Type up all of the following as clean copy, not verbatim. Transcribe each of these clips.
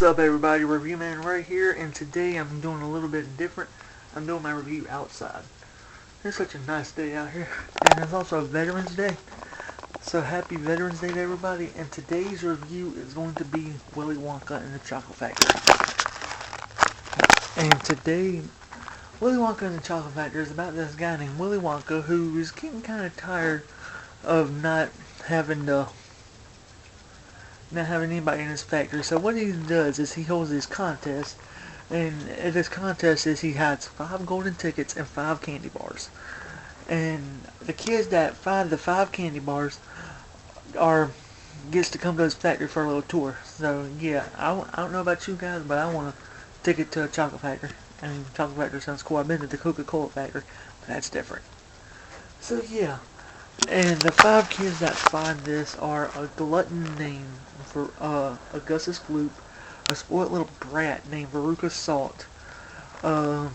What's up everybody, Review Man right here, and today I'm doing a little bit different. I'm doing my review outside. It's such a nice day out here, and it's also Veterans Day. So happy Veterans Day to everybody, and today's review is going to be Willy Wonka and the Chocolate Factory. And today, Willy Wonka and the Chocolate Factory is about this guy named Willy Wonka who is getting kind of tired of having to not having anybody in his factory. So what he does is he holds these contests, and at this contest is he hides 5 golden tickets and 5 candy bars. And the kids that find the 5 candy bars are gets to come to his factory for a little tour. So yeah, I don't know about you guys, but I want a ticket to a chocolate factory. I mean, chocolate factory sounds cool. I've been to the Coca-Cola factory, but that's different. So yeah, and the 5 kids that find this are a glutton named Augustus Gloop, a spoiled little brat named Veruca Salt, a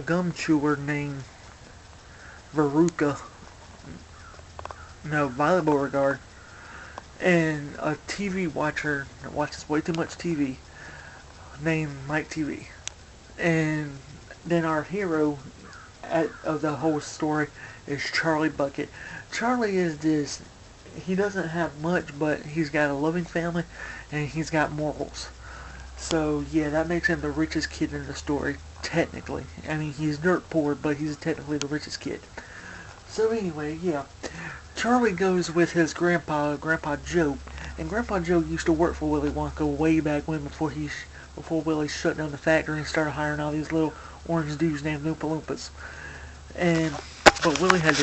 gum chewer named Veruca, no, Violet Beauregard, and a TV watcher that watches way too much TV named Mike TV. And then our hero of the whole story is Charlie Bucket. Charlie is this, he doesn't have much, but he's got a loving family and he's got morals. So yeah, that makes him the richest kid in the story, technically. I mean, he's dirt poor, but he's technically the richest kid. So anyway, yeah, Charlie goes with his Grandpa Joe, and Grandpa Joe used to work for Willy Wonka way back when, before Willy shut down the factory and started hiring all these little orange dudes named Loompa Loompas. And but Willy had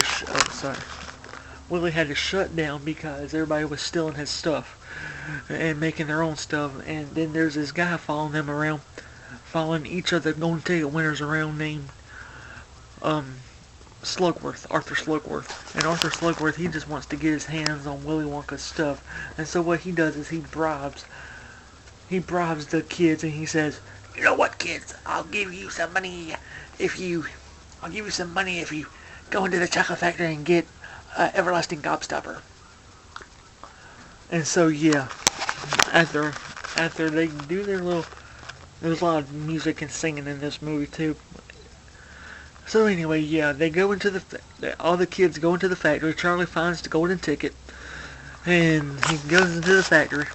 to shut down because everybody was stealing his stuff and making their own stuff. And then there's this guy following them around, following each of the golden ticket winners around named Slugworth, Arthur Slugworth. And Arthur Slugworth, he just wants to get his hands on Willy Wonka's stuff. And so what he does is he bribes the kids, and he says, "You know what, kids? I'll give you some money if you go into the chocolate factory and get everlasting gobstopper." And so yeah, after they do their little, there's a lot of music and singing in this movie too. So anyway, yeah, they go into all the kids go into the factory. Charlie finds the golden ticket, and he goes into the factory.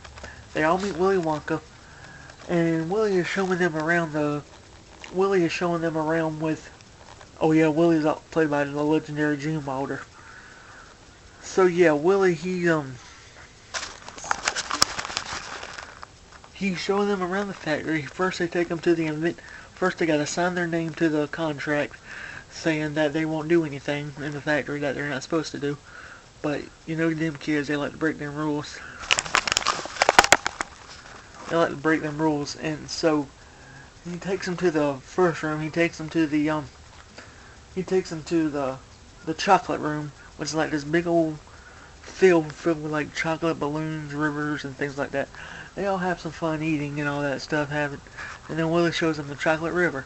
They all meet Willy Wonka, and Willy is showing them around with, oh yeah, Willy's played by the legendary Gene Wilder. So yeah, Willy, he's showing them around the factory. First they take them to first they gotta sign their name to the contract saying that they won't do anything in the factory that they're not supposed to do. But you know them kids, they like to break them rules. And so he takes them to the first room. He takes them to the chocolate room, which is like this big old field filled with like chocolate balloons, rivers, and things like that. They all have some fun eating and all that stuff, and then Willy shows them the chocolate river.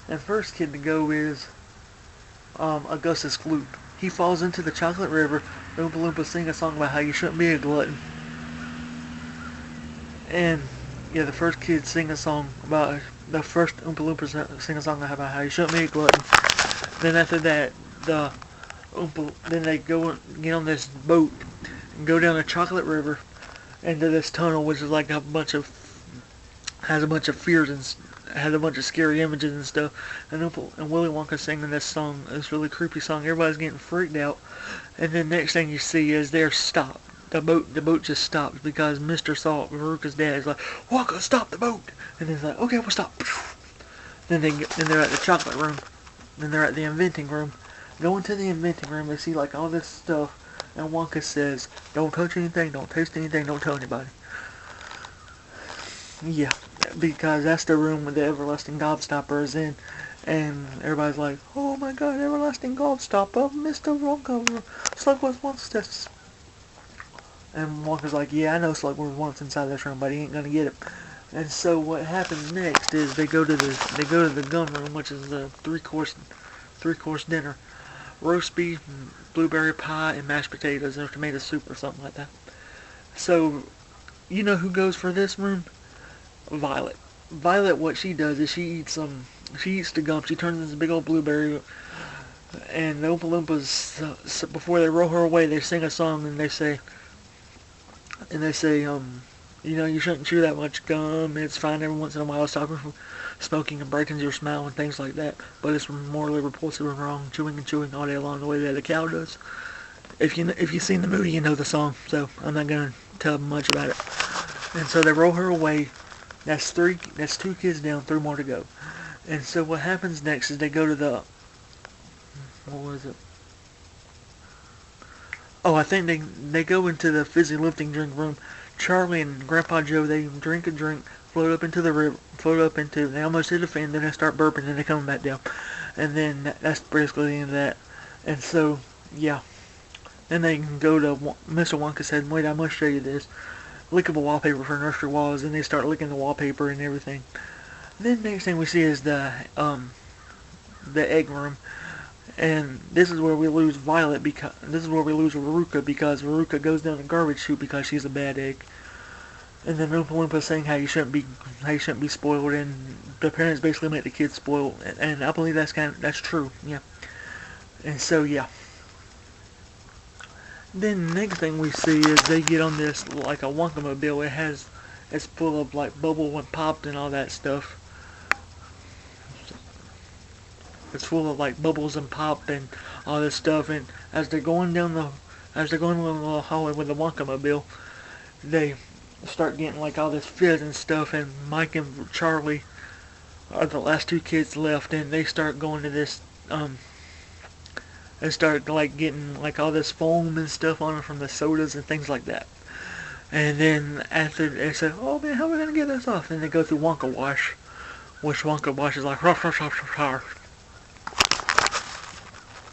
And first kid to go is Augustus Gloop. He falls into the chocolate river. The Oompa Loompas sing a song about how you shouldn't be a glutton. And yeah, the first Oompa Loompas sing a song about how you shouldn't be a glutton. Then after that, then they go get on this boat and go down the chocolate river into this tunnel, which is like has a bunch of fears and has a bunch of scary images and stuff. And Willy Wonka singing this song, this really creepy song. Everybody's getting freaked out. And then next thing you see is they're stopped. The boat just stops because Mr. Salt, Veruca's dad, is like, "Wonka, stop the boat!" And he's like, "Okay, we'll stop." Then they're at the chocolate room. Then they're at the inventing room. Going to the inventing room, they see like all this stuff, and Wonka says, "Don't touch anything, don't taste anything, don't tell anybody." Yeah, because that's the room where the everlasting gobstopper is in, and everybody's like, "Oh my God, everlasting gobstopper, Mr. Wonka, Slugworth wants this." And Wonka's like, "Yeah, I know Slugworth wants inside this room, but he ain't gonna get it." And so what happens next is they go to the gun room, which is the three course dinner: roast beef, blueberry pie, and mashed potatoes, or tomato soup, or something like that. So, you know who goes for this room? Violet. Violet, what she does is she eats the gum. She turns into this big old blueberry, and the Oompa Loompas, before they roll her away, they sing a song and they say, you know, you shouldn't chew that much gum. It's fine every once in a while to stop her from smoking and breaking your smile and things like that. But it's morally repulsive and wrong, chewing and chewing all day long the way that a cow does. If you've seen the movie, you know the song, so I'm not gonna tell much about it. And so they roll her away. That's three. That's two kids down, three more to go. And so what happens next is they go to the, what was it? Oh, I think they go into the fizzy lifting drink room. Charlie and Grandpa Joe, they drink a drink, float up into the river, they almost hit a fan, then they start burping, and they come back down. And then that's basically the end of that. And so, yeah. Then they can go to Mr. Wonka said, wait, I must show you this. Lickable wallpaper for nursery walls, and they start licking the wallpaper and everything. Then next thing we see is the egg room. And this is where we lose Violet because this is where we lose Veruca because Veruca goes down the garbage chute because she's a bad egg. And then Oompa Loompa saying how you shouldn't be spoiled, and the parents basically make the kids spoiled, and I believe that's true, yeah. And so yeah. Then the next thing we see is they get on this like a Wonka-mobile. It's full of like bubble and popped and all that stuff. It's full of like bubbles and pop and all this stuff. And as they're going down the hallway with the Wonka-mobile, they start getting like all this fizz and stuff. And Mike and Charlie are the last two kids left, and they start going to this and start like getting like all this foam and stuff on them from the sodas and things like that. And then after they say, oh man, how are we gonna get this off? And they go through Wonka Wash, which Wonka Wash is like ruff ruff ruff ruff ruff.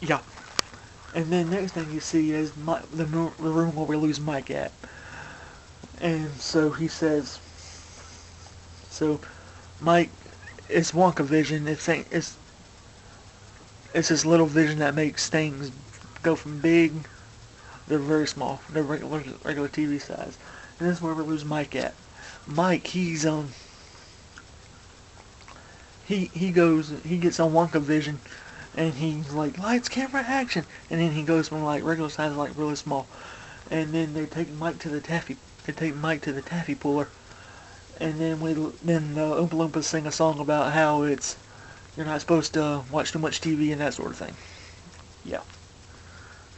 Yeah. And then next thing you see is the room where we lose Mike at. And so he says, so Mike, it's Wonka vision. It's this little vision that makes things go from big to very small, they're regular TV size. And this is where we lose Mike at. Mike, he gets on Wonka vision, and he's like, lights, camera, action, and then he goes from like regular size to like really small. And then they take Mike to the taffy puller, and then the Oompa Loompas sing a song about how you're not supposed to watch too much TV and that sort of thing. Yeah.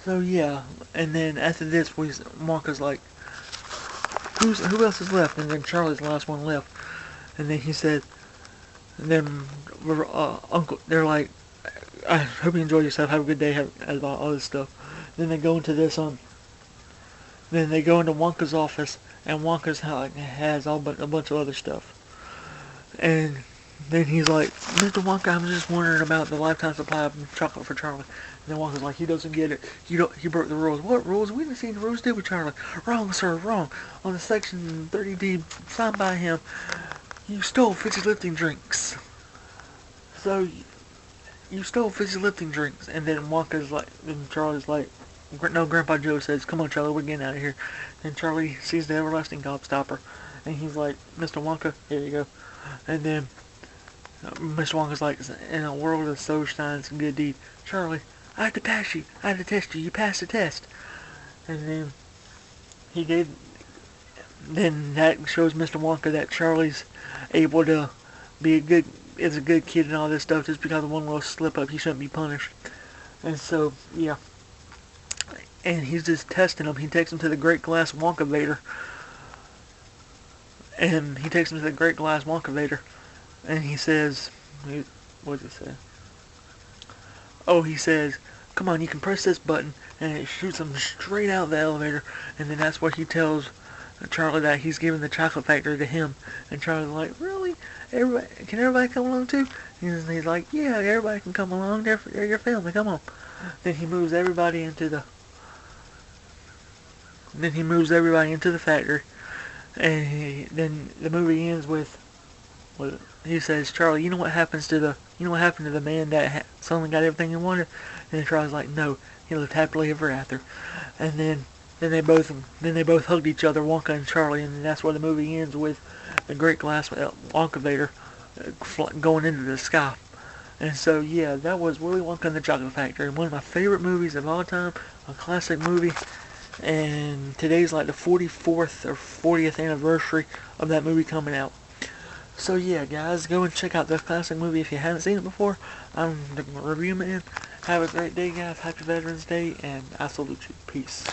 So yeah, and then after this, Wonka's like, who else is left? And then Charlie's the last one left. And then he said, and then Uncle, they're like, I hope you enjoyed yourself. Have a good day. Have all this stuff. Then they go into Then they go into Wonka's office, and Wonka's has a bunch of other stuff. And then he's like, Mr. Wonka, I'm just wondering about the lifetime supply of chocolate for Charlie. And then Wonka's like, he doesn't get it. He broke the rules. What rules? We didn't see the rules, did we, Charlie? Wrong, sir, wrong. On the section 30D signed by him, you stole fizzy lifting drinks. So, you stole fizzy lifting drinks. And then Charlie's like, no, Grandpa Joe says, come on, Charlie, we're getting out of here. And Charlie sees the everlasting gobstopper. And he's like, Mr. Wonka, here you go. And then Mr. Wonka's like, in a world of so shines good deed, Charlie, I have to pass you. I have to test you. You passed the test. And then then that shows Mr. Wonka that Charlie's able to be a good kid and all this stuff just because of one little slip up. He shouldn't be punished. And so, yeah. And he's just testing him. He takes him to the Great Glass Wonka Vader. And he says, what does it say? Oh, he says, come on, you can press this button, and it shoots him straight out of the elevator. And then that's where he tells Charlie that he's giving the chocolate factory to him. And Charlie's like, really? Can everybody come along too? And he's like, yeah, everybody can come along. They're your family. Come on. Then he moves everybody into the factory. And then the movie ends with he says, Charlie, you know what happened to the man that suddenly got everything he wanted? And then Charlie's like, no, he lived happily ever after. And then they both hugged each other, Wonka and Charlie, and that's where the movie ends with the great glass Wonkavator going into the sky. And so, yeah, that was Willy Wonka and the Chocolate Factory, one of my favorite movies of all time, a classic movie. And today's like the 44th or 40th anniversary of that movie coming out. So yeah, guys, go and check out this classic movie if you haven't seen it before. I'm the review man. Have a great day, guys. Happy Veterans Day, and I salute you. Peace.